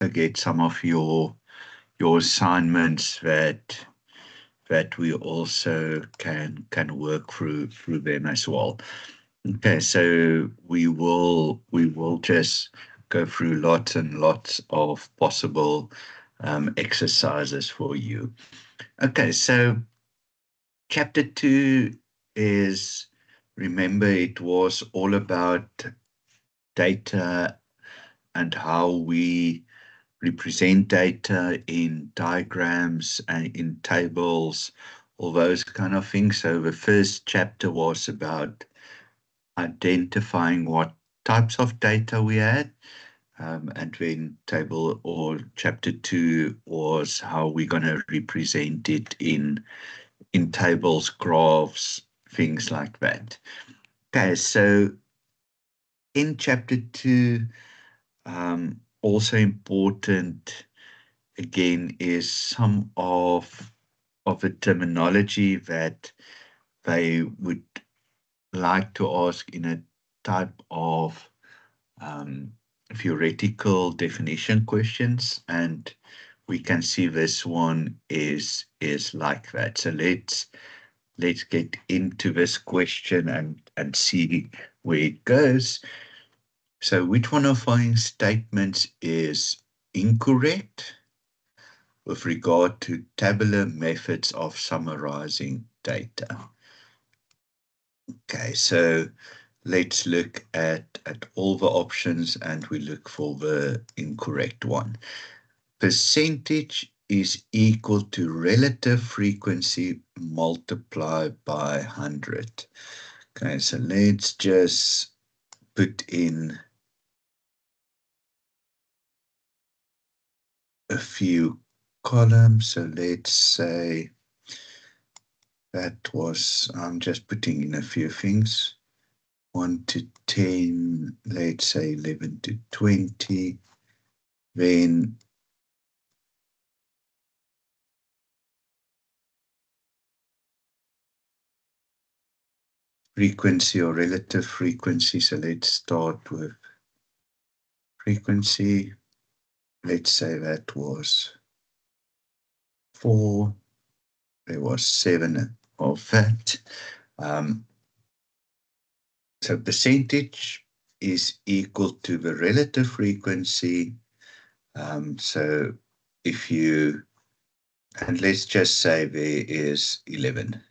get some of your assignments that we also can work through them as well. Okay, so we will just go through lots and lots of possible exercises for you. Okay, so chapter 2 is, remember, it was all about data and how we represent data in diagrams and in tables, all those kind of things. So the first chapter was about identifying what types of data we had. And then table or chapter 2 was how we're going to represent it in tables, graphs, things like that. Okay, so in chapter 2, also important again is some of the terminology that they would like to ask in a type of theoretical definition questions, and we can see this one is like that. So let's get into this question and see where it goes. So which one of our statements is incorrect with regard to tabular methods of summarizing data? Okay, so let's look at all the options and we look for the incorrect one. Percentage is equal to relative frequency multiplied by 100. Okay, so let's just put in a few columns. So let's say that was, I'm just putting in a few things. 1 to 10, let's say 11 to 20. Then frequency or relative frequency. So let's start with frequency. Let's say that was 4. There was 7 of that. So percentage is equal to the relative frequency. So if you, and let's just say there is 11.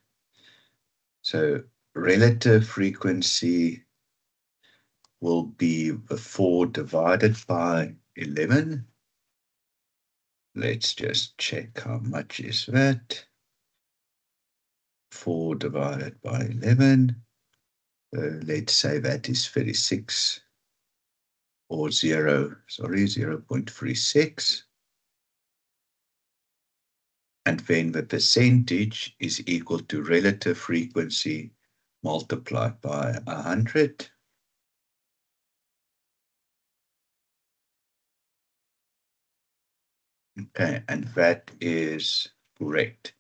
So relative frequency will be the 4 divided by 11. Let's just check how much is that. 4 divided by 11. Let's say that is 36 or 0.36. And then the percentage is equal to relative frequency multiplied by 100. Okay, and that is correct.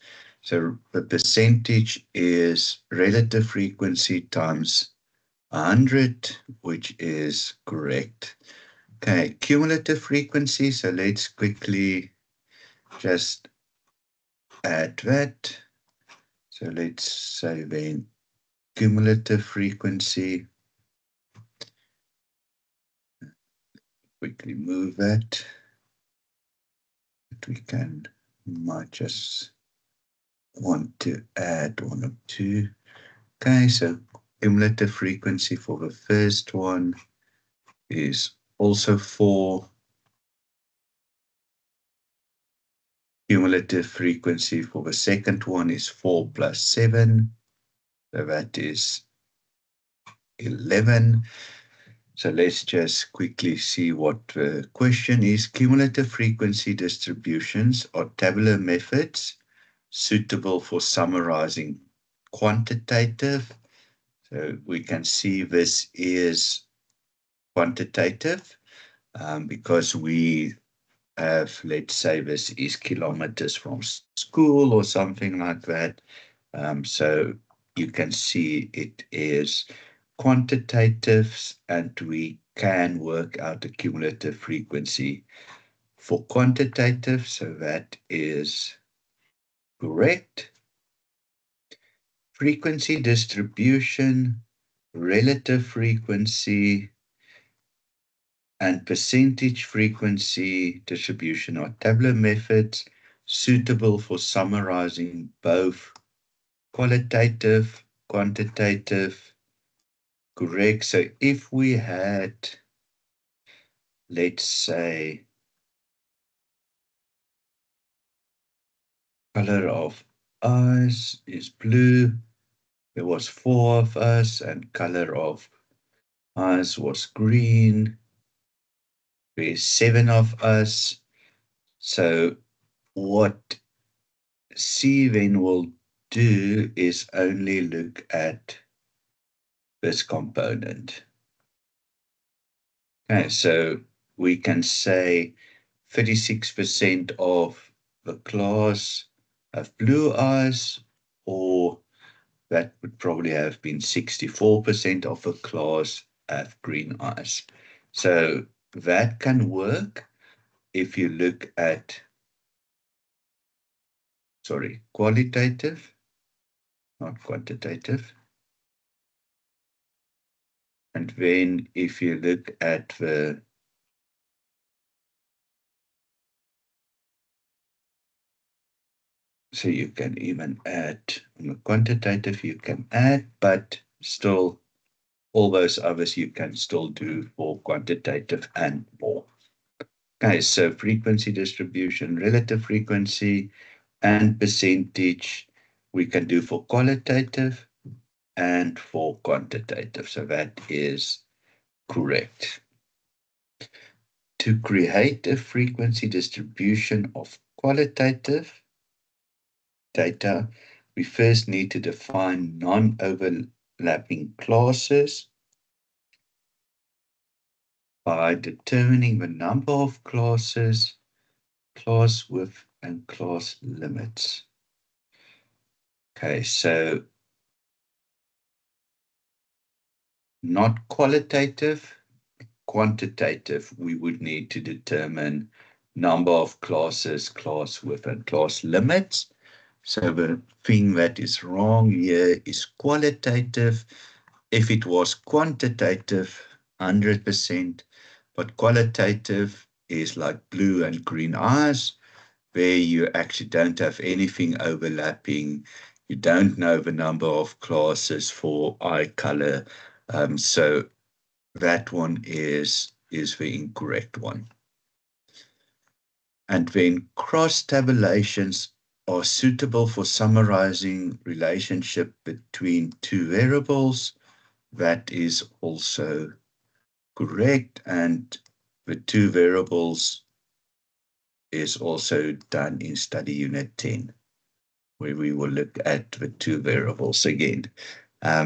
So the percentage is relative frequency times 100, which is correct. Okay, cumulative frequency. So let's quickly just add that. So let's say then cumulative frequency. Quickly move that. But we might just want to add 1 or 2. Okay, so cumulative frequency for the first one is also 4. Cumulative frequency for the second one is 4 plus 7. So that is 11. So let's just quickly see what the question is. Cumulative frequency distributions are tabular methods suitable for summarizing quantitative. So we can see this is quantitative because we have, let's say this is kilometers from school or something like that. So you can see it is quantitative and we can work out the cumulative frequency for quantitative, so that is correct. Frequency distribution, relative frequency, and percentage frequency distribution are tabular methods suitable for summarizing both qualitative, quantitative. Correct. So if we had, let's say, color of eyes is blue, there was 4 of us, and color of eyes was green, there's 7 of us. So what C then will do is only look at this component. Okay, so we can say 36% of the class have blue eyes, or that would probably have been 64% of the class have green eyes. So that can work if you look at, qualitative, not quantitative. And then if you look at the, so you can even add, on the quantitative you can add, but still all those others you can still do for quantitative and more. Okay, so frequency distribution, relative frequency, and percentage we can do for qualitative and for quantitative. So that is correct. To create a frequency distribution of qualitative data, we first need to define non-overlapping classes by determining the number of classes, class width, and class limits. Okay, so not qualitative, quantitative, we would need to determine number of classes, class width, and class limits. So the thing that is wrong here is qualitative. If it was quantitative, 100%, but qualitative is like blue and green eyes, where you actually don't have anything overlapping. You don't know the number of classes for eye color. So that one is the incorrect one. And then cross tabulations are suitable for summarizing relationship between two variables. That is also correct. And the two variables is also done in study unit 10, where we will look at the two variables again.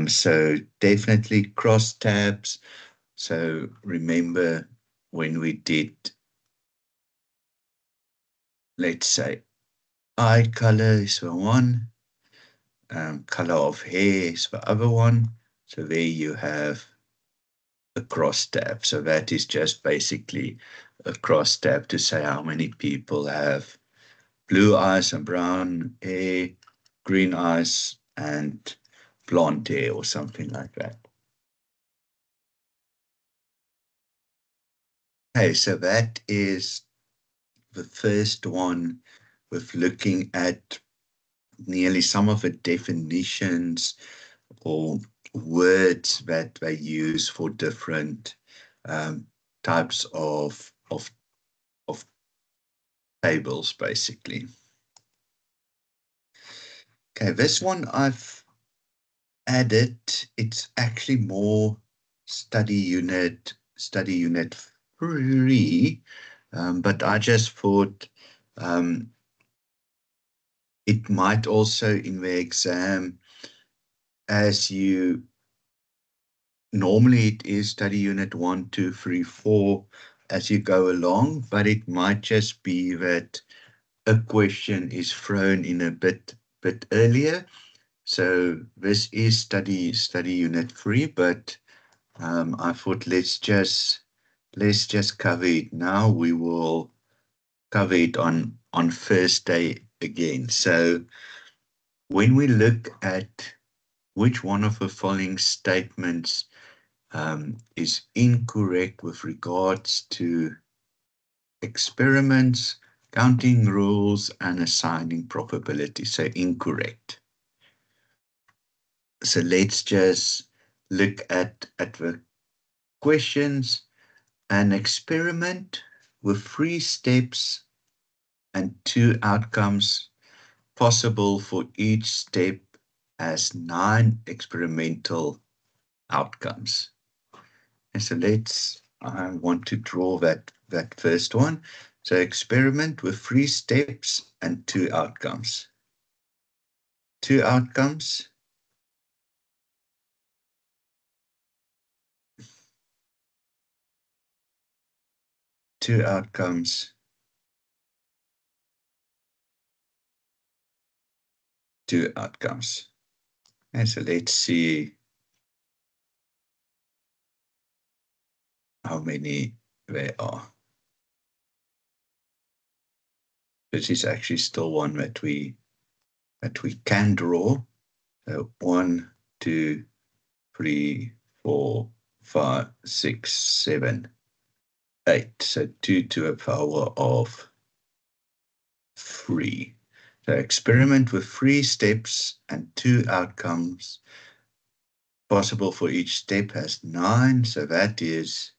So definitely cross tabs. So remember when we did, let's say, eye color is the one, color of hair is the other one. So there you have a cross tab. So that is just basically a cross tab to say how many people have blue eyes and brown hair, green eyes and blonde hair, or something like that. Okay, so that is the first one, with looking at nearly some of the definitions or words that they use for different types of tables, basically. Okay, this one I've added. It's actually more study unit 3, but I just thought it might also in the exam, as you normally it is study unit 1, 2, 3, 4 as you go along, but it might just be that a question is thrown in a bit earlier. So this is study unit 3, but I thought let's just cover it now. We will cover it on first day again. So when we look at which one of the following statements is incorrect with regards to experiments, counting rules, and assigning probability, so incorrect. So let's just look at the questions. An experiment with 3 steps and 2 outcomes possible for each step has 9 experimental outcomes. And so I want to draw that first one. So experiment with 3 steps and 2 outcomes. 2 outcomes. Two outcomes. Two outcomes. And so let's see how many there are. This is actually still one that we can draw. So 1, 2, 3, 4, 5, 6, 7, 8. So 2 to a power of 3. So experiment with 3 steps and 2 outcomes possible for each step has 9. So that is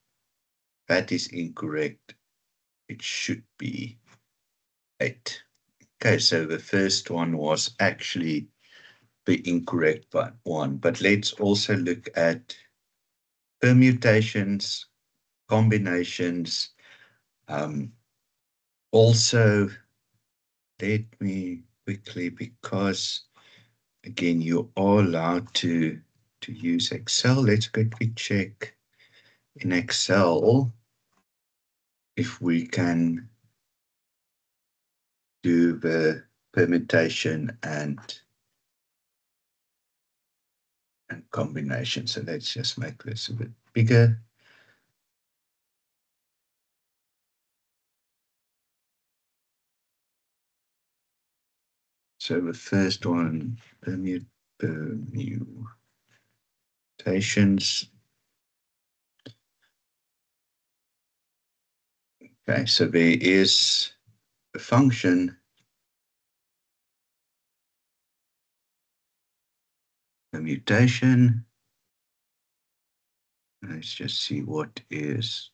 incorrect. It should be 8. Okay, so the first one was actually the incorrect one. But let's also look at permutations, combinations. Also, let me quickly, because again, you are allowed to use Excel. Let's quickly check in Excel if we can do the permutation and combination. So let's just make this a bit bigger. So the first one, permutations. Okay, so there is a function permutation. Let's just see what is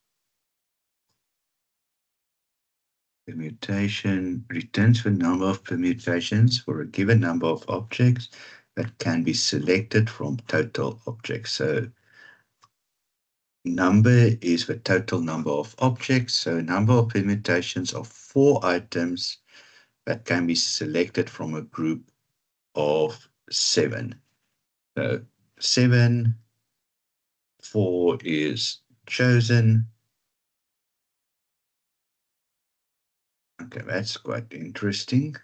permutation. Returns the number of permutations for a given number of objects that can be selected from total objects. So number is the total number of objects. So number of permutations of 4 items that can be selected from a group of 7. So 7, 4 is chosen. Okay, that's quite interesting.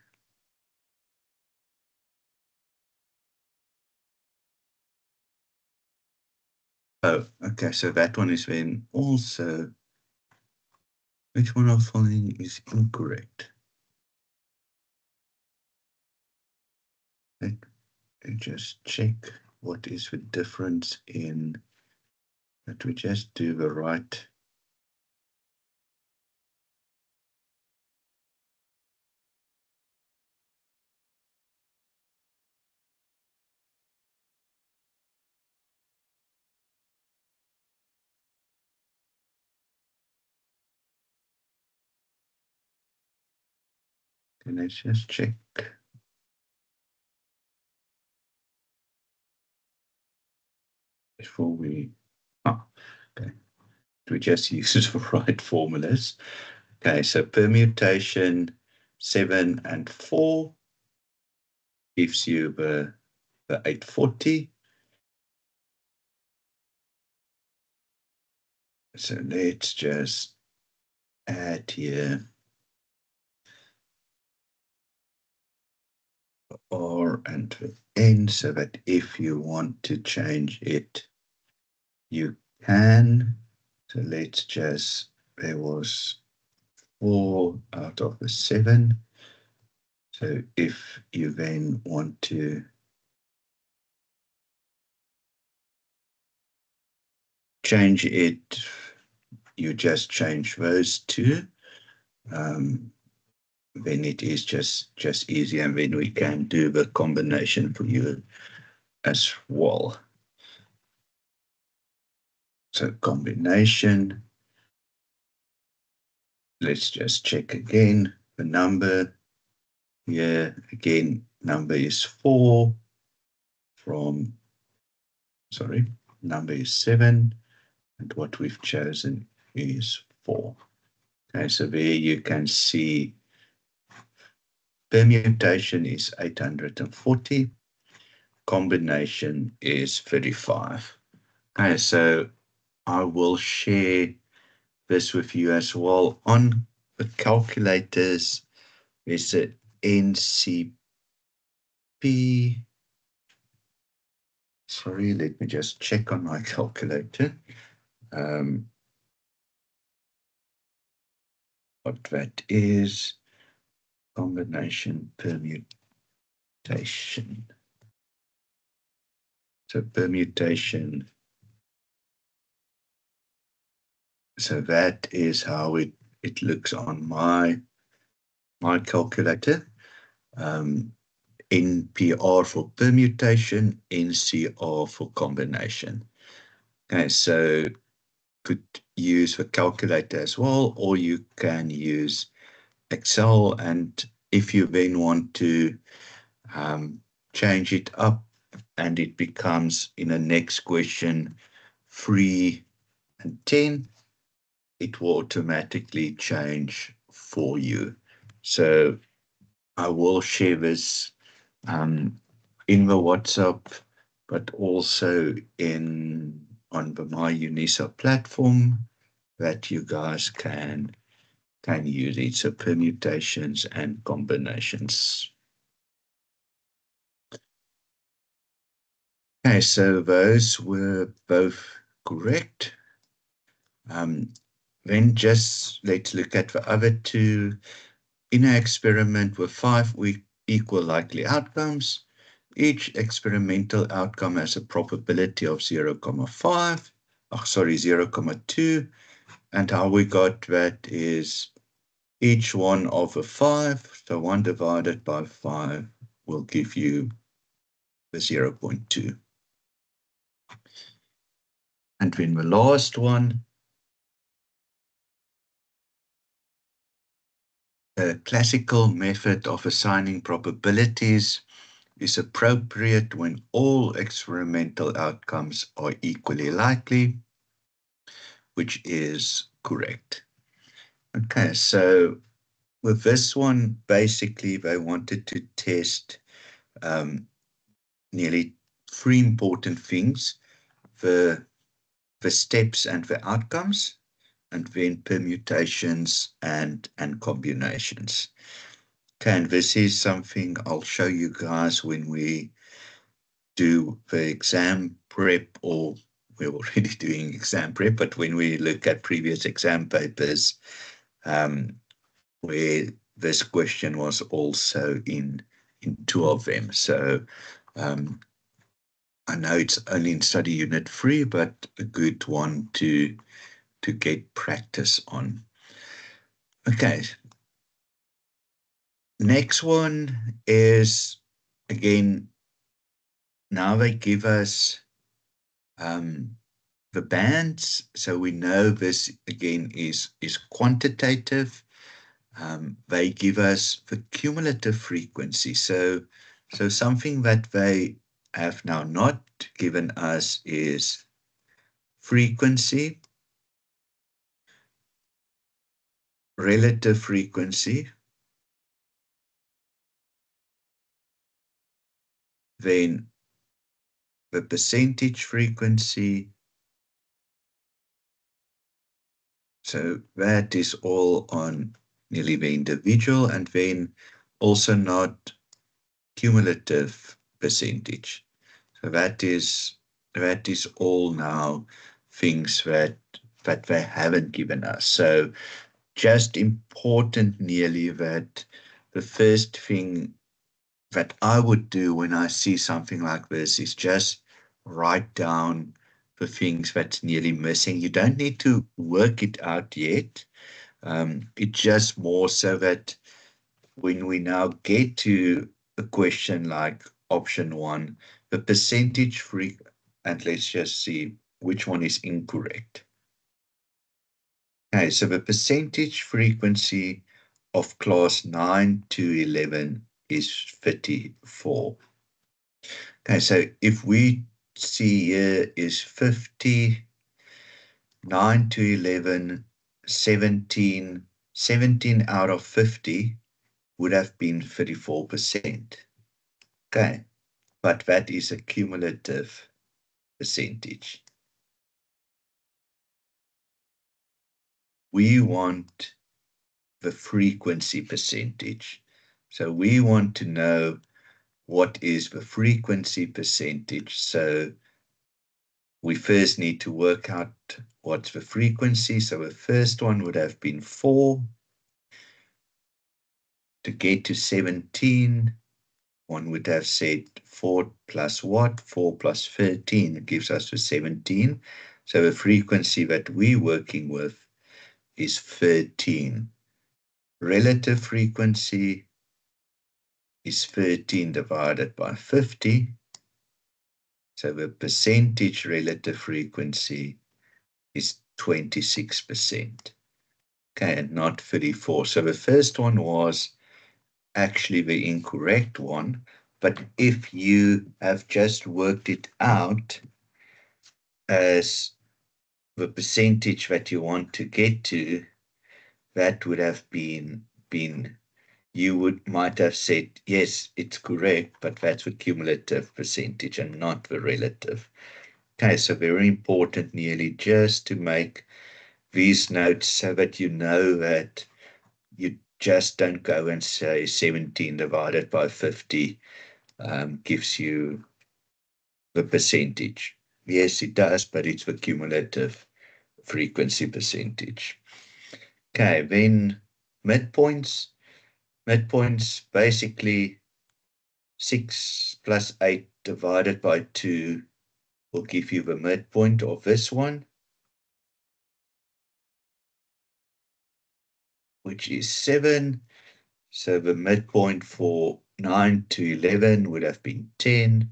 Oh, okay, so that one is then also, which one of the following is incorrect? Let me just check what is the difference in, that we just do the right. Okay, let's just check. Before we, okay, we just use the right formulas. Okay, so permutation 7 and 4 gives you the 840. So let's just add here R and N so that if you want to change it, you can. So let's just, there was 4 out of the 7. So if you then want to change it, you just change those two. Then it is just easy, and then we can do the combination for you as well. So combination, let's just check again. The number here, again, number is 4 from, sorry, number is 7, and what we've chosen is 4. Okay, so there you can see permutation is 840, combination is 35. Okay, so I will share this with you as well. On the calculators, there's a NCP. Sorry, let me just check on my calculator. What that is, combination permutation. So permutation, so that is how it looks on my calculator. NPR for permutation, NCR for combination. Okay, so could use the calculator as well, or you can use Excel. And if you then want to change it up and it becomes in the next question 3 and 10, it will automatically change for you. So I will share this in the WhatsApp, but also on the My UNISA platform, that you guys can use it. So permutations and combinations. Okay, so those were both correct. Then just let's look at the other two. In an experiment with 5 equal likely outcomes, each experimental outcome has a probability of 0.5, 0.2, and how we got that is each one of the 5, so 1 divided by 5 will give you the 0.2. And then the last one, a classical method of assigning probabilities is appropriate when all experimental outcomes are equally likely, which is correct. Okay, so with this one, basically they wanted to test nearly 3 important things: the steps and the outcomes, and then permutations and combinations. Okay, and this is something I'll show you guys when we do the exam prep, or we're already doing exam prep, but when we look at previous exam papers, where this question was also in 2 of them. So I know it's only in study unit 3, but a good one to get practice on. Okay. Next one is, again, now they give us the bands. So we know this, again, is quantitative. They give us the cumulative frequency. So something that they have now not given us is frequency, relative frequency, then the percentage frequency. So that is all on nearly the individual, and then also not cumulative percentage. So that is all now things that they haven't given us. So just important nearly that the first thing that I would do when I see something like this is just write down the things that's nearly missing. You don't need to work it out yet. It's just more so that when we now get to a question like option 1, the percentage free, and let's just see which one is incorrect. Okay, so the percentage frequency of class 9 to 11 is 34. Okay, so if we see here is 50, 9 to 11, 17, 17 out of 50 would have been 34%. Okay, but that is a cumulative percentage. We want the frequency percentage. So we want to know what is the frequency percentage. So we first need to work out what's the frequency. So the first one would have been 4. To get to 17, one would have said 4 plus what? 4 plus 13 gives us the 17. So the frequency that we're working with is 13. Relative frequency is 13 divided by 50. So the percentage relative frequency is 26%. Okay, and not 34. So the first one was actually the incorrect one. But if you have just worked it out as the percentage that you want to get to, that would have been you might have said, yes, it's correct, but that's the cumulative percentage and not the relative. Okay, so very important nearly just to make these notes so that you know that you just don't go and say 17 divided by 50 gives you the percentage. Yes, it does, but it's the cumulative frequency percentage. Okay, then midpoints. Midpoints basically 6 plus 8 divided by 2 will give you the midpoint of this one, which is 7. So the midpoint for 9 to 11 would have been 10.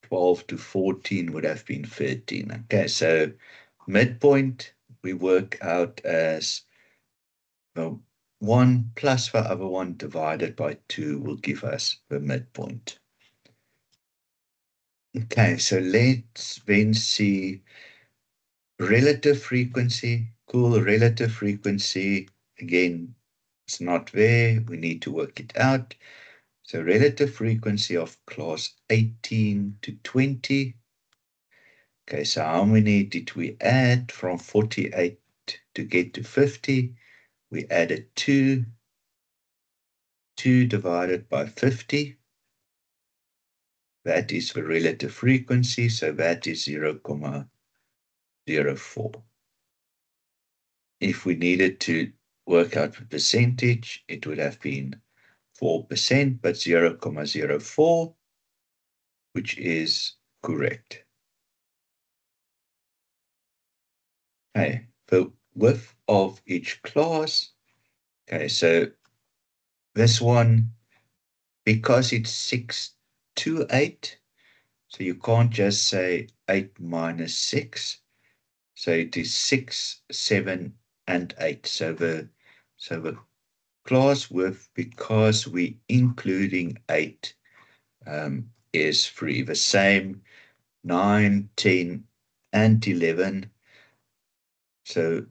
12 to 14 would have been 13. Okay, so midpoint we work out as the 1 plus the other one divided by 2 will give us the midpoint. Okay, so let's then see relative frequency. Cool, relative frequency, again, it's not there. We need to work it out. So relative frequency of class 18 to 20. Okay, so how many did we add from 48 to get to 50? We added 2. 2 divided by 50. That is the relative frequency, so that is 0.04. If we needed to work out the percentage, it would have been 4%, but 0.04, which is correct. Okay, the width of each class. Okay, so this one, because it's 6 to 8, so you can't just say 8 minus 6. So it is 6, 7, and 8. So the class width, because we're including 8, is 3. The same 9, 10, and 11. So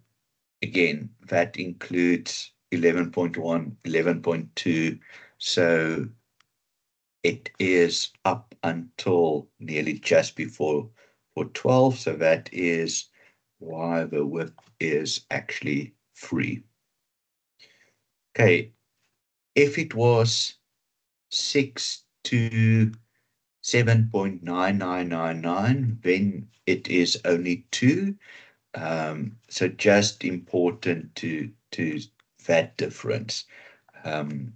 again, that includes 11.1, 11.2. So it is up until nearly just before 12. So that is why the width is actually 3. Okay, if it was 6 to 7.9999, then it is only 2. So just important to that difference. The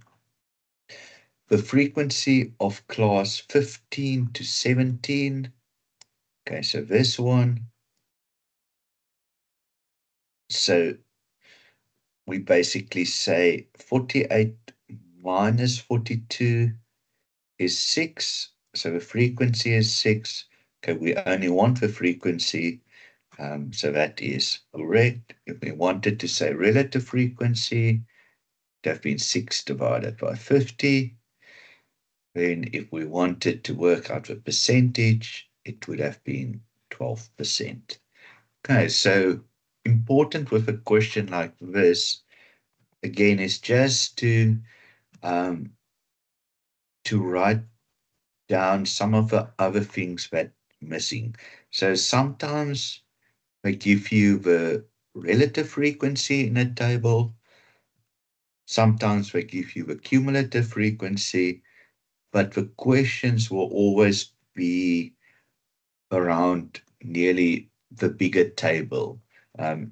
frequency of class 15 to 17. Okay, so this one. So we basically say 48 minus 42 is 6. So the frequency is 6. Okay, we only want the frequency. So that is correct. If we wanted to say relative frequency, it would have been 6 divided by 50. Then if we wanted to work out the percentage, it would have been 12%. Okay, so important with a question like this, again, is just to write down some of the other things that missing. So sometimes they give you the relative frequency in a table. Sometimes they give you the cumulative frequency, but the questions will always be around nearly the bigger table.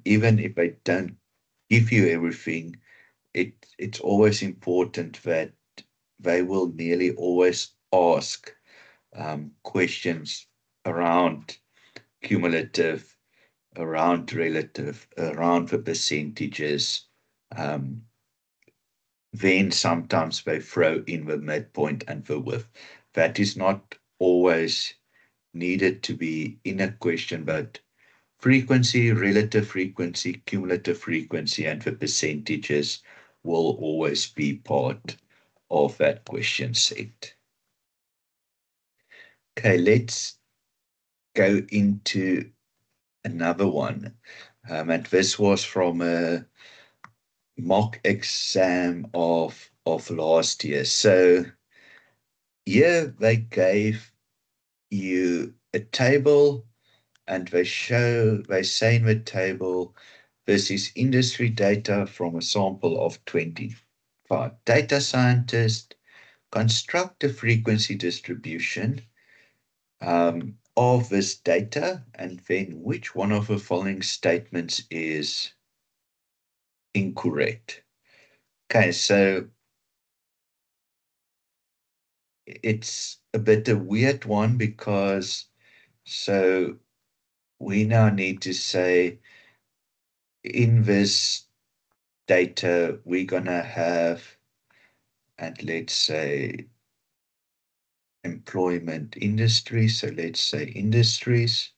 Even if they don't give you everything, it's always important that they will nearly always ask questions around cumulative, around relative, around the percentages. Then sometimes they throw in the midpoint and the width. That is not always needed to be in a question, but frequency, relative frequency, cumulative frequency, and the percentages will always be part of that question set. Okay, let's go into another one. And this was from a mock exam of last year. So here they gave you a table and they say in the table, this is industry data from a sample of 25 data scientists. Construct a frequency distribution of this data, and then which one of the following statements is incorrect. Okay, so it's a bit a weird one because so we now need to say in this data we're gonna have, and let's say employment industry, so let's say industries.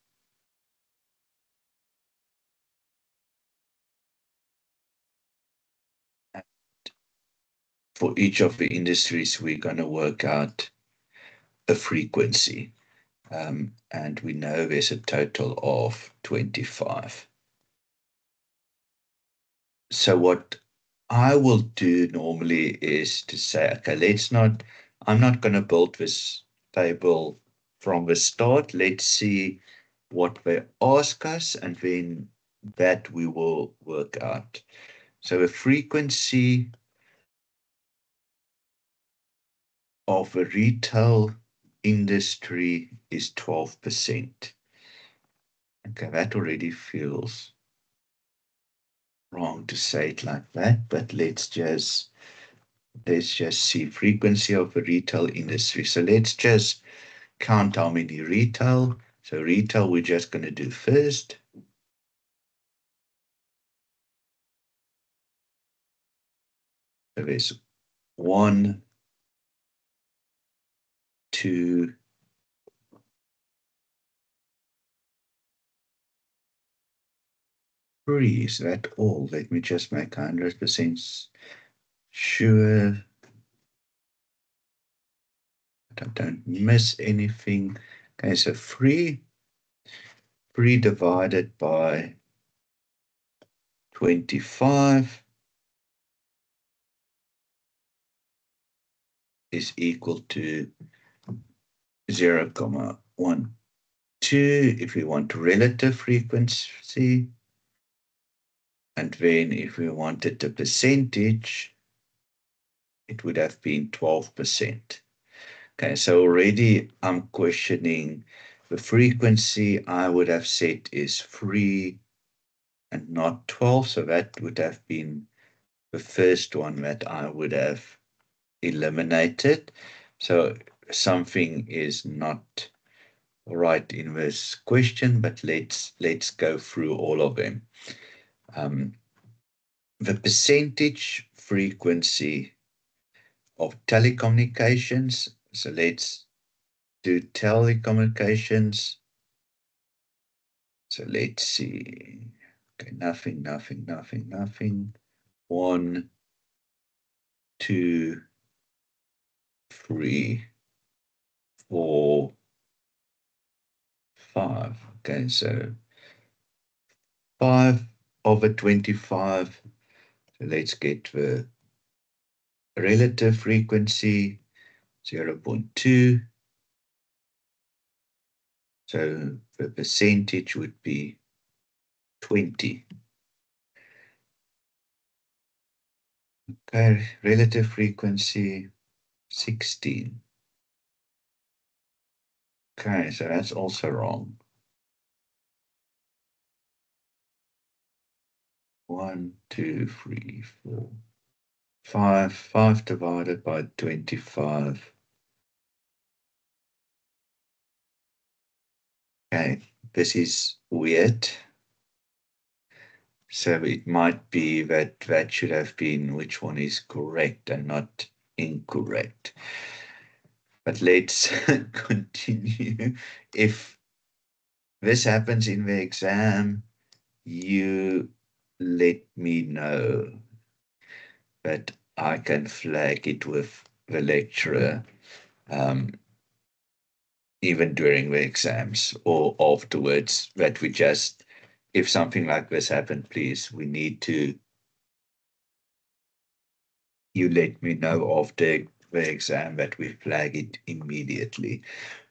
And for each of the industries we're gonna work out a frequency. And we know there's a total of 25. So what I will do normally is to say, okay, I'm not going to build this table from the start. Let's see what they ask us, and then that we will work out. So the frequency of a retail industry is 12%. Okay, that already feels wrong to say it like that, but let's just see frequency of the retail industry. So let's just count how many retail. So retail we're just going to do first. So there's 1, 2, 3. Is that all? Let me just make 100% sure that I don't miss anything. Okay, so 3 divided by 25 is equal to 0.12. If we want relative frequency, and then if we wanted the percentage, it would have been 12%. Okay, so already I'm questioning the frequency. I would have said is 3 and not 12, so that would have been the first one that I would have eliminated. So something is not right in this question, but let's go through all of them. The percentage frequency of telecommunications. So let's do telecommunications. So let's see. Okay, nothing. 1, 2, 3, 4, 5. Okay, so 5 over 25. So let's get the relative frequency, 0.2. So the percentage would be 20. Okay, relative frequency, 16. Okay, so that's also wrong. 1, 2, 3, 4, 5. 5 divided by 25. Okay, this is weird. So it might be that that should have been which one is correct and not incorrect. But let's continue. If this happens in the exam, you let me know that I can flag it with the lecturer, even during the exams or afterwards, that we just, if something like this happened, please, we need to, you let me know after the exam that we flag it immediately.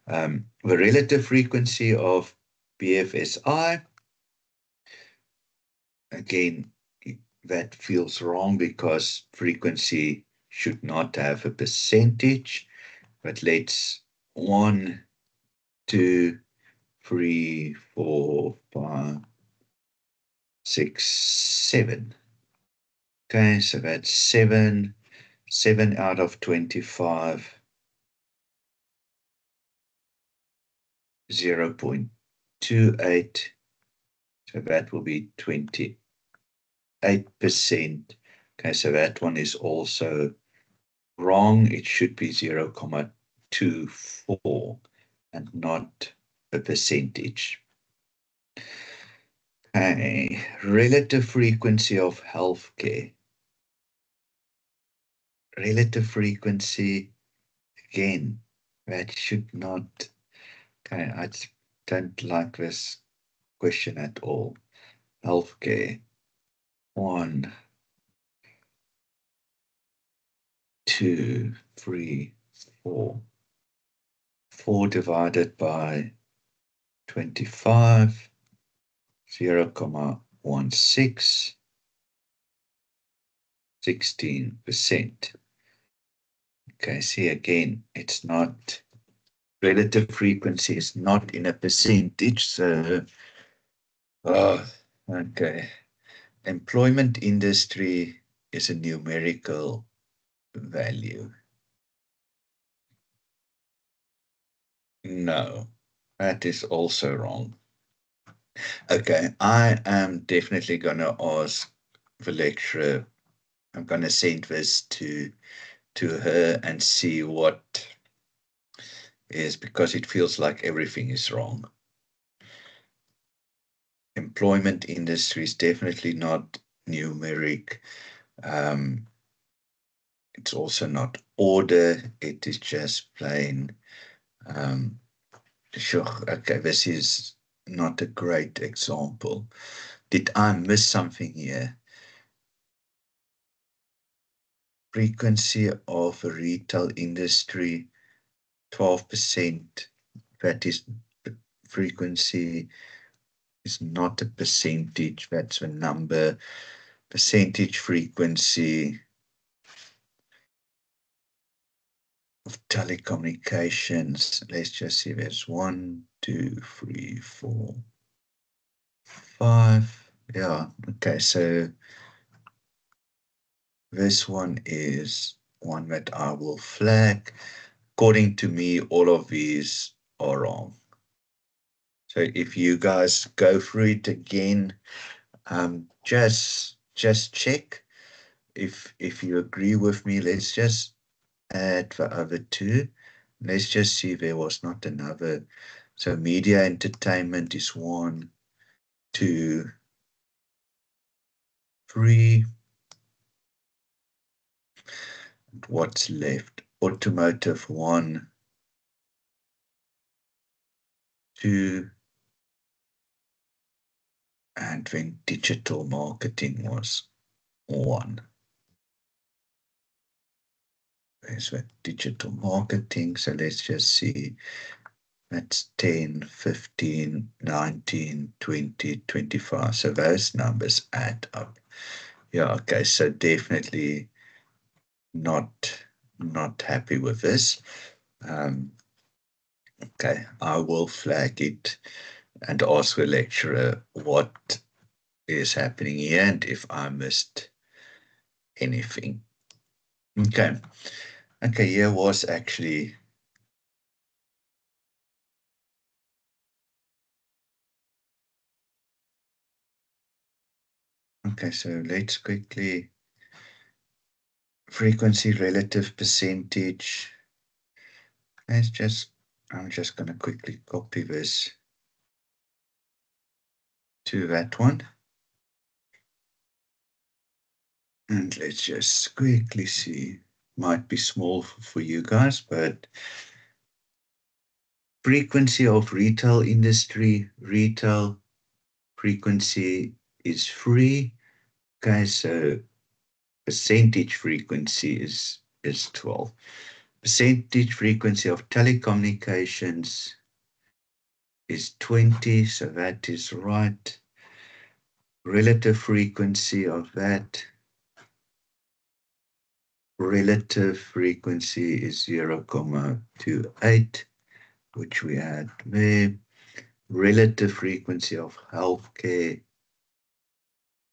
The relative frequency of BFSI, again, that feels wrong because frequency should not have a percentage, but let's 1, 2, 3, 4, 5, 6, 7. Okay, so that's 7 out of 25, 0.28. So that will be 28%. Okay, so that one is also wrong. It should be 0.24 and not a percentage. Okay, relative frequency of healthcare. Relative frequency, again, that should not, okay, I don't like this question at all. Healthcare, 1, 2, 3, 4. 4 divided by 25, 0.16, 16%. Okay, see again, it's not, relative frequency is not in a percentage, so, okay. Employment industry is a numerical value. No, that is also wrong. Okay, I am definitely going to ask the lecturer, I'm going to send this to her and see what is, because it feels like everything is wrong. Employment industry is definitely not numeric. It's also not order. It is just plain. Sure. Okay, this is not a great example. Did I miss something here? Frequency of a retail industry, 12%. That is frequency is not a percentage. That's the number. Percentage frequency of telecommunications. Let's just see. There's 1, 2, 3, 4, 5. Yeah. Okay. So This one is one that I will flag. According to me, all of these are wrong. So if you guys go through it again, just check if you agree with me. Let's just add the other two. Let's just see if there was not another. So media entertainment is 1, 2, 3. What's left? Automotive 1, 2, and then digital marketing was 1. There's that digital marketing. So let's just see. That's 10, 15, 19, 20, 25. So those numbers add up. Yeah, okay. So definitely not happy with this. Okay, I will flag it and ask the lecturer what is happening here and if I missed anything. Okay. Okay, here was actually okay, so let's quickly frequency relative percentage. Let's just I'm just gonna quickly copy this to that one. And let's just quickly see. Might be small for you guys, but frequency of retail industry, retail frequency is 3. Okay, so percentage frequency is 12. Percentage frequency of telecommunications is 20, so that is right. Relative frequency of that, relative frequency is 0.28, which we had there. Relative frequency of healthcare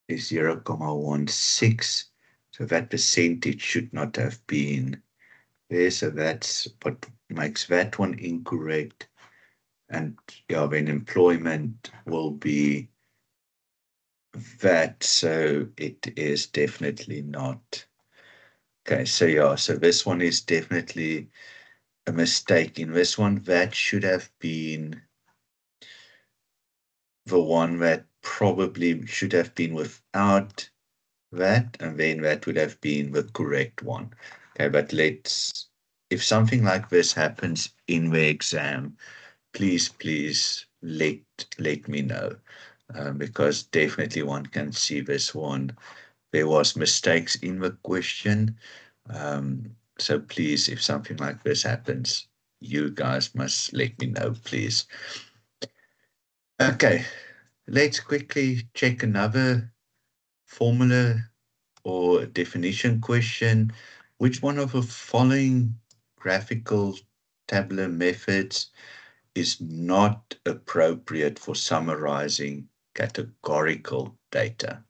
is 0.16. So that percentage should not have been there. So that's what makes that one incorrect. And yeah, then employment will be that. So it is definitely not. Okay, so yeah, so this one is definitely a mistake in this one. That should have been the one that probably should have been without that, and then that would have been the correct one. Okay, but if something like this happens in the exam, please let me know, because definitely one can see this one. There was mistakes in the question. So please, if something like this happens, you guys must let me know, please. Okay, let's quickly check another formula or definition question. Which one of the following graphical tabular methods is not appropriate for summarizing categorical data?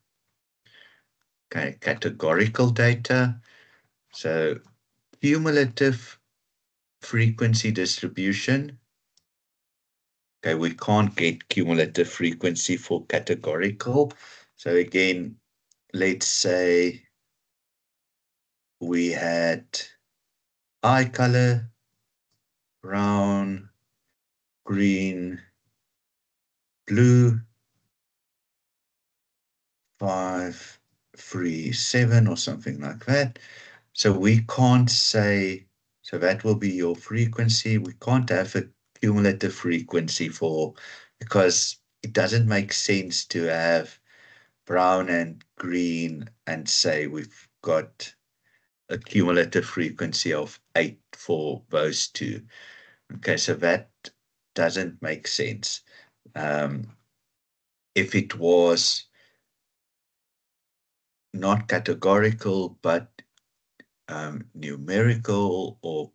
Okay, categorical data. So cumulative frequency distribution. Okay, we can't get cumulative frequency for categorical. So again, let's say we had eye color, brown, green, blue, 5, 3, 7, or something like that. So we can't say, so that will be your frequency. We can't have a cumulative frequency because it doesn't make sense to have brown and green and say we've got a cumulative frequency of 8 for those two. Okay, so that doesn't make sense. If it was not categorical but numerical or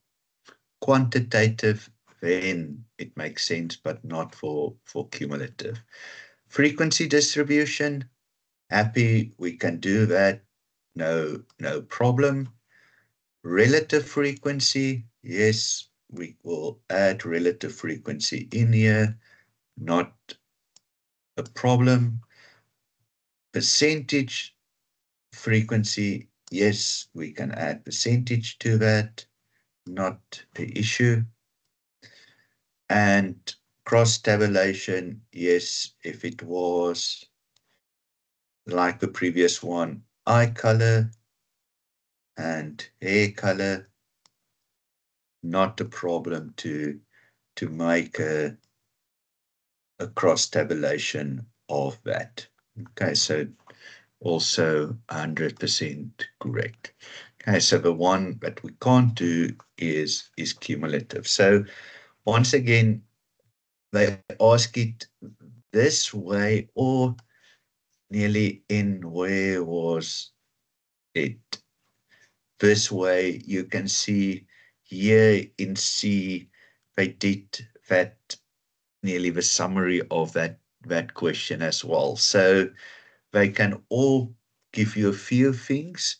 quantitative, then it makes sense, but not for cumulative. Frequency distribution, happy we can do that. no problem. Relative frequency, yes, we will add relative frequency in here, not a problem. Percentage frequency, yes, we can add percentage to that, not the issue. And cross tabulation, yes, if it was like the previous one, eye color and hair color, not a problem to make a cross tabulation of that. Okay, so also 100% correct. Okay, so the one that we can't do is cumulative. So once again, they ask it this way or nearly in where was it? This way you can see here in C, they did that nearly the summary of that question as well. So they can all give you a few things,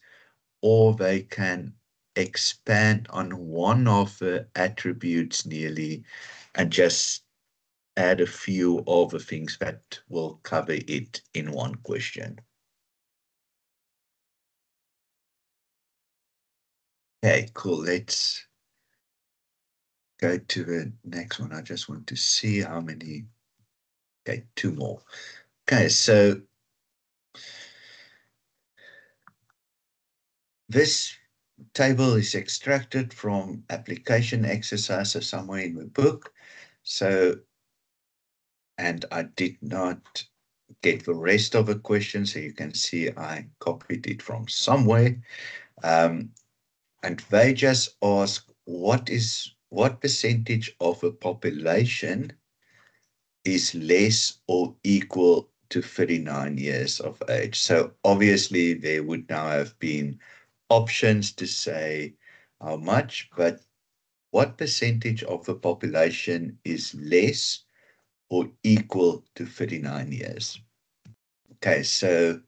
or they can expand on one of the attributes nearly and just add a few of the things that will cover it in one question. Okay, cool. Let's go to the next one. I just want to see how many. Okay, two more. Okay, so this table is extracted from application exercises somewhere in the book. So, and I did not get the rest of the question, so you can see I copied it from somewhere. And they just ask what percentage of a population is less or equal to 39 years of age. So obviously there would now have been options to say how much, but what percentage of the population is less or equal to 39 years? Okay, so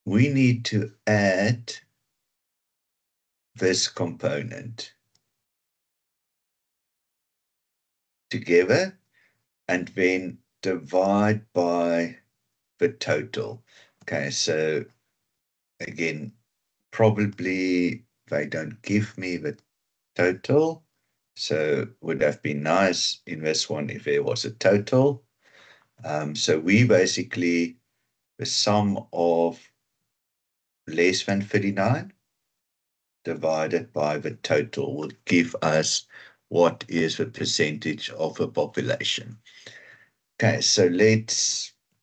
we need to add this component together and then divide by the total. Okay, so again, probably they don't give me the total, so would have been nice in this one if there was a total. So we basically, the sum of less than 39 divided by the total will give us what is the percentage of the population. Okay, so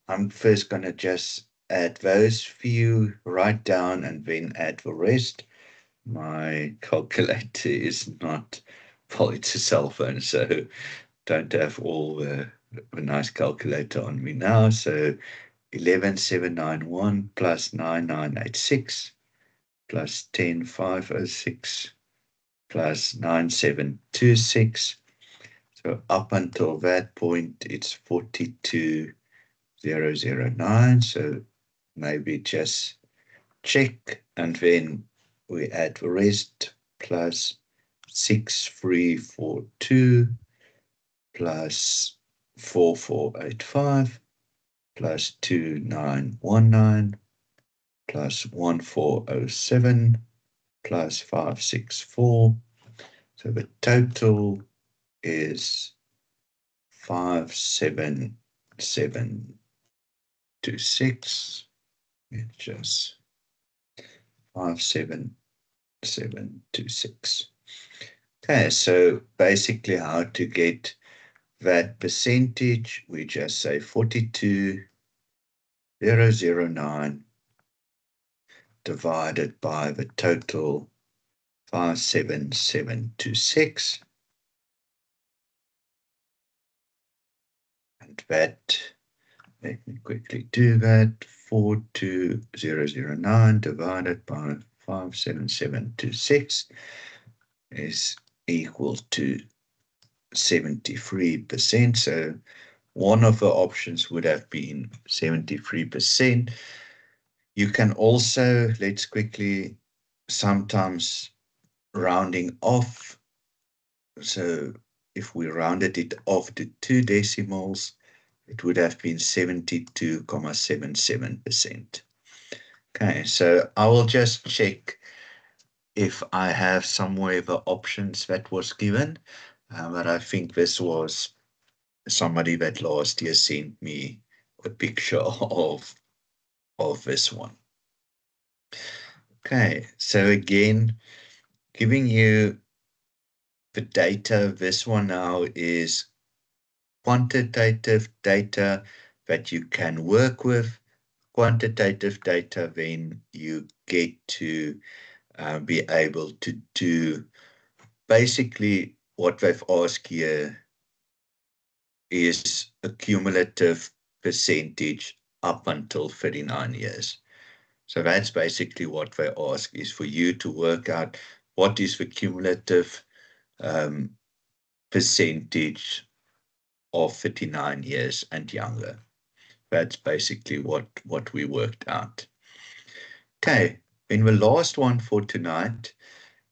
I'm first going to just add those few, write down, and then add the rest. My calculator is not, well, it's a cell phone, so don't have all the nice calculator on me now. So 11791 plus 9986 plus 10506 plus 9726. So up until that point, it's 42009. So maybe just check, and then we add the rest plus 6342 plus 4485 plus 2919 plus 1407 plus 564. So the total is 57726. It's just 57726. Okay, so basically how to get that percentage, we just say 42009 divided by the total 57726. And that, let me quickly do that, 42009 divided by 57726 is equal to 73%. So one of the options would have been 73%. You can also, let's quickly, sometimes rounding off. So if we rounded it off to 2 decimals, it would have been 72.77%. Okay, so I will just check if I have somewhere the options that was given, but I think this was somebody that last year sent me a picture of this one. Okay, so again, giving you the data, this one now is quantitative data that you can work with. Quantitative data, then you get to be able to do basically what they've asked here is a cumulative percentage up until 39 years. So that's basically what they ask, is for you to work out what is the cumulative percentage of 39 years and younger. That's basically what we worked out. Okay, then the last one for tonight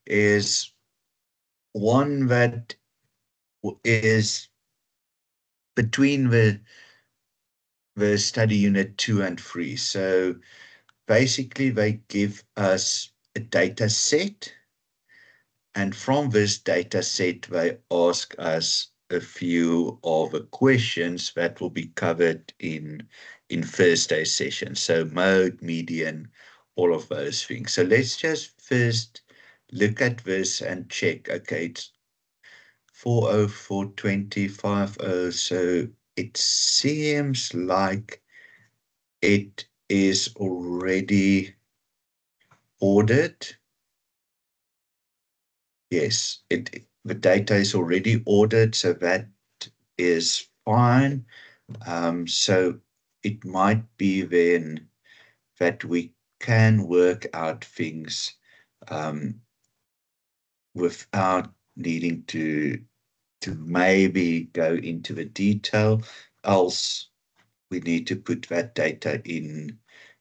is one that is between the study unit 2 and 3. So basically they give us a data set, and from this data set they ask us a few of the questions that will be covered in Thursday's session. So mode, median, all of those things. So let's just first look at this and check. Okay, it's 4042050. So it seems like it is already ordered. Yes, the data is already ordered, so that is fine. So it might be then that we can work out things without needing to maybe go into the detail. Else we need to put that data in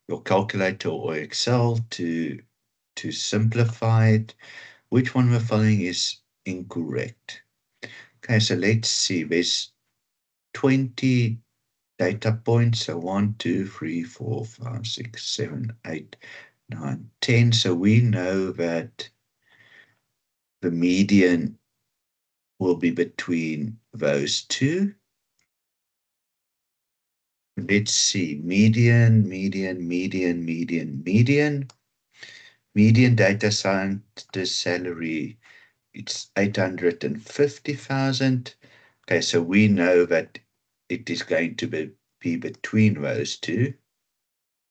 your calculator or Excel to simplify it. Which one we're following is incorrect? Okay, so let's see. There's 20 data points. So 1, 2, 3, 4, 5, 6, 7, 8, 9, 10. So we know that the median will be between those two. Let's see. Median. Median data scientist salary, it's 850,000. Okay, so we know that it is going to be between those two.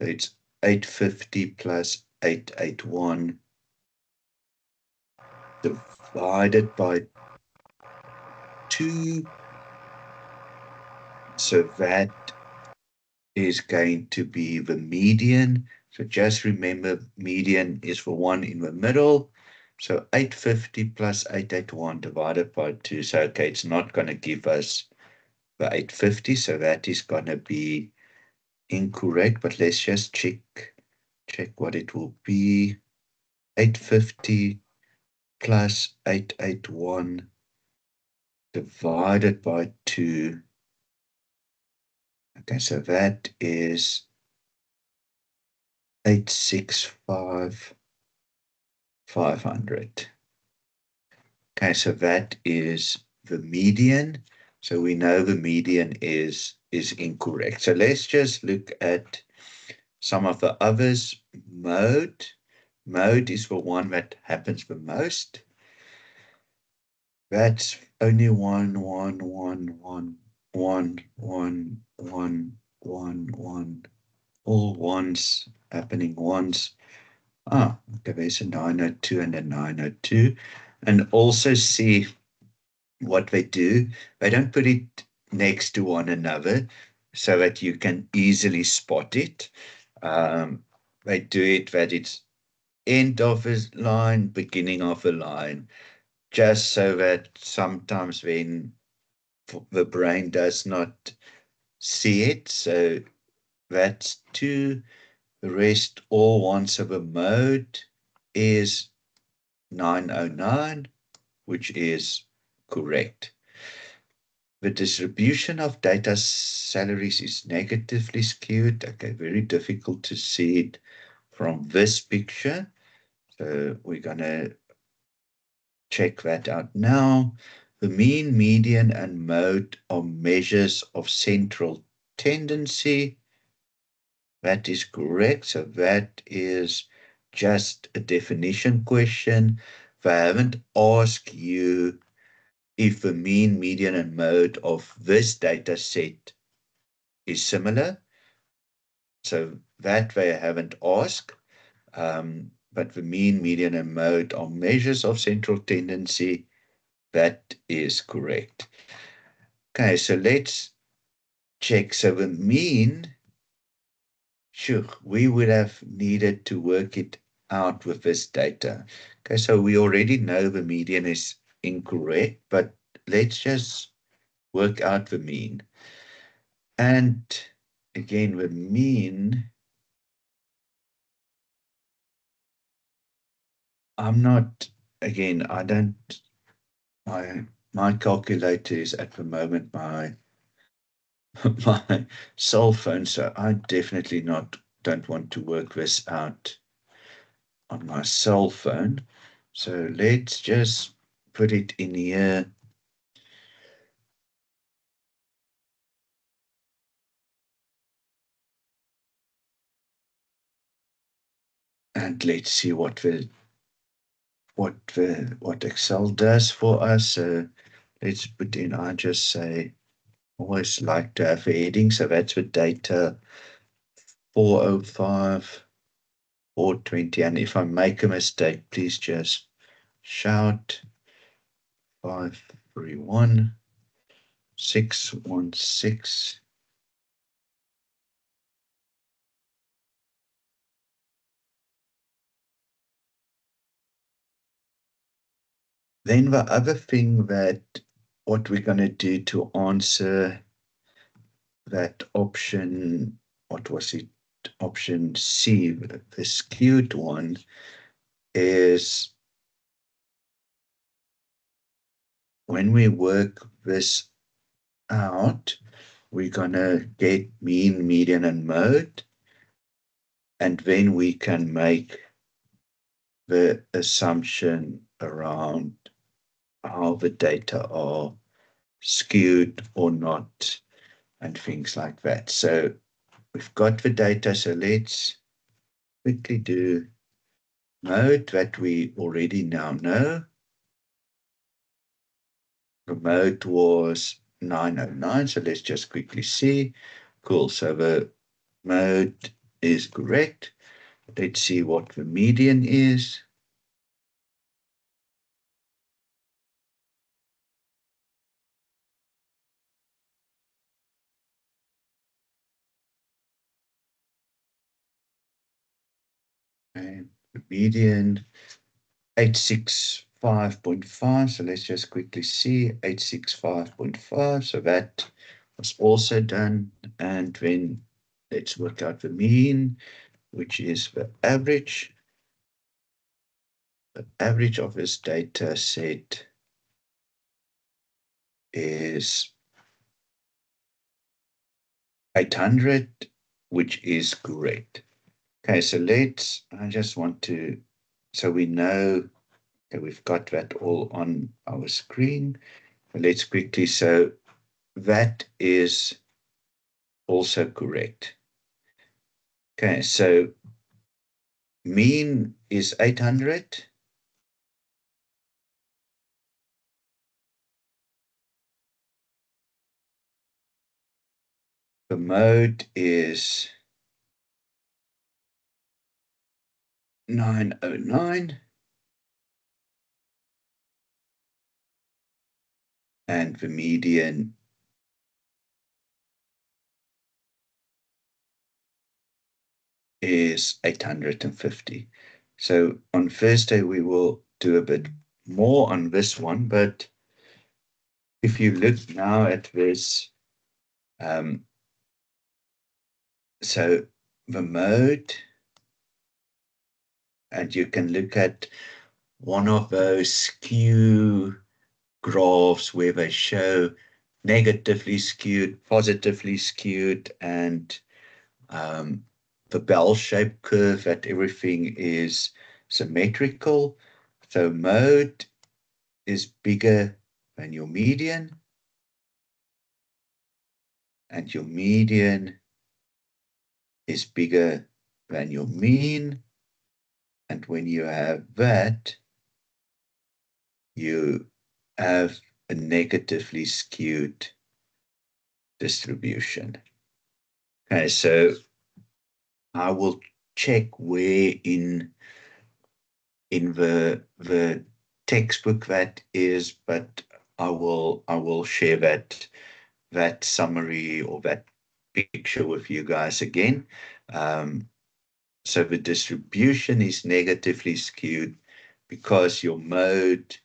So it's 850 plus 881 divided by 2. So that is going to be the median. So just remember, median is the one in the middle. So 850 plus 881 divided by 2. So, okay, it's not going to give us the 850. So that is going to be incorrect. But let's just check what it will be. 850 plus 881 divided by 2. Okay, so that is 865,500. Okay, so that is the median. So we know the median is incorrect. So let's just look at some of the others. Mode is the one that happens the most. That's only 1, 1, 1, 1, 1, 1, 1, 1, 1. All ones happening once. Okay, there's a 902 and a 902. And also see what they do. They don't put it next to one another so that you can easily spot it. They do it that it's end of a line, beginning of a line, just so that sometimes when the brain does not see it. So that's 2. The rest all want, so the mode is 909, which is correct. The distribution of data salaries is negatively skewed. Okay, very difficult to see it from this picture. So we're going to check that out now. The mean, median, and mode are measures of central tendency. That is correct. So that is just a definition question. If I haven't asked you if the mean, median, and mode of this data set is similar, so that they haven't asked. But the mean, median, and mode are measures of central tendency. That is correct. Okay, so let's check. So the mean, sure, we would have needed to work it out with this data. Okay, so we already know the median is incorrect, but let's just work out the mean. And again, the mean, I'm not, again, I don't, my calculator is at the moment my my cell phone, so I definitely don't want to work this out on my cell phone. So let's just put it in here. And let's see what Excel does for us. So let's put in, I just say, always like to have a heading. So that's the data 405, 420. And if I make a mistake, please just shout. 531, 616. Then the other thing that what we're going to do to answer that option, what was it? Option C, the skewed one, is when we work this out, we're going to get mean, median, and mode. And then we can make the assumption around how the data are skewed or not, and things like that. So we've got the data. So let's quickly do mode that we already now know. The mode was 909. So let's just quickly see. Cool. So the mode is correct. Let's see what the median is. And the median 865.5. So let's just quickly see 865.5. So that was also done. And then let's work out the mean, which is the average. The average of this data set is 800, which is correct. Okay, so I just want to, so we know that we've got that all on our screen. Let's quickly, so that is also correct. Okay, so mean is 800. The mode is 909. And the median is 850. So on Thursday, we will do a bit more on this one. But if you look now at this, so the mode and you can look at one of those skew graphs where they show negatively skewed, positively skewed, and the bell-shaped curve that everything is symmetrical. So mode is bigger than your median, and your median is bigger than your mean. And when you have that, you have a negatively skewed distribution. Okay, so I will check where in the textbook that is, but I will share that summary or that picture with you guys again. So the distribution is negatively skewed because your mode,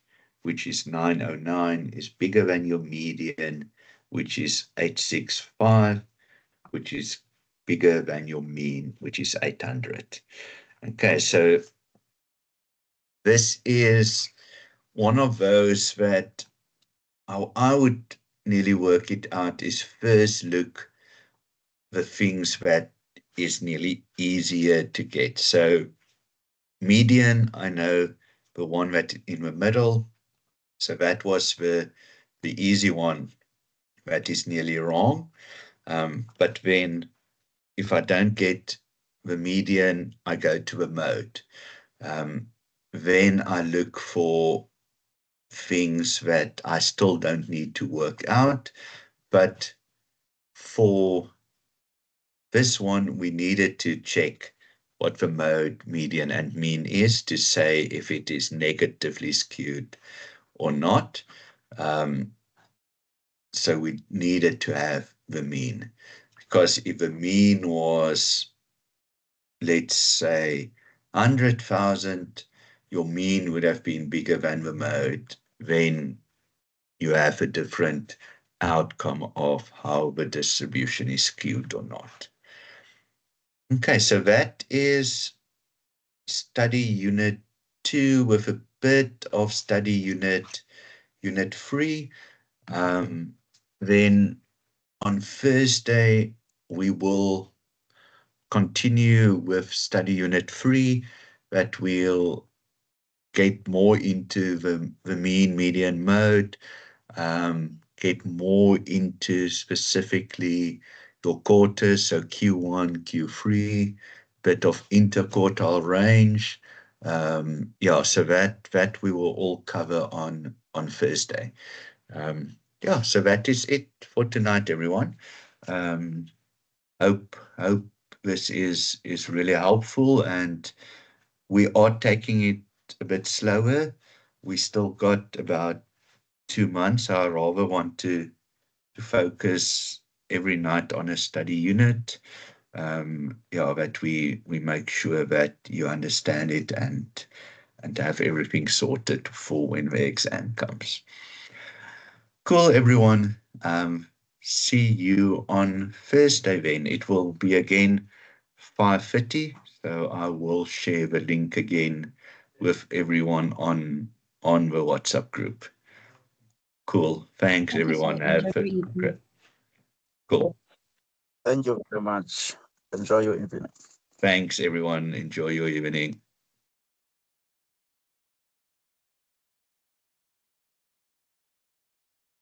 which is 909, is bigger than your median, which is 865, which is bigger than your mean, which is 800. Okay, so this is one of those that how I would nearly work it out is first look the things that is nearly easier to get. So median, I know the one that in the middle. So that was the easy one that is nearly wrong. But then if I don't get the median, I go to the mode. Then I look for things that I still don't need to work out. But for this one, we needed to check what the mode, median, and mean is to say if it is negatively skewed or not. So we needed to have the mean. Because if the mean was, let's say, 100,000, your mean would have been bigger than the mode. Then you have a different outcome of how the distribution is skewed or not. Okay, so that is study unit 2 with a bit of study unit 3. Then on Thursday, we will continue with study unit 3, that we'll get more into the mean, median, mode, get more into specifically your quarters, so Q1, Q3, bit of interquartile range. Yeah, so that we will all cover on Thursday. Yeah, so that is it for tonight, everyone. Hope this is really helpful, and we are taking it a bit slower. We still got about 2 months. I rather want to focus every night on a study unit. Yeah, that we make sure that you understand it and have everything sorted for when the exam comes. Cool, everyone. See you on Thursday then. It will be again 5:30. So I will share the link again with everyone on the WhatsApp group. Cool. Thanks, Thank you, sir. everyone. Enjoy Have your a great. evening. Cool. Thank you very much. Enjoy your evening. Thanks, everyone. Enjoy your evening.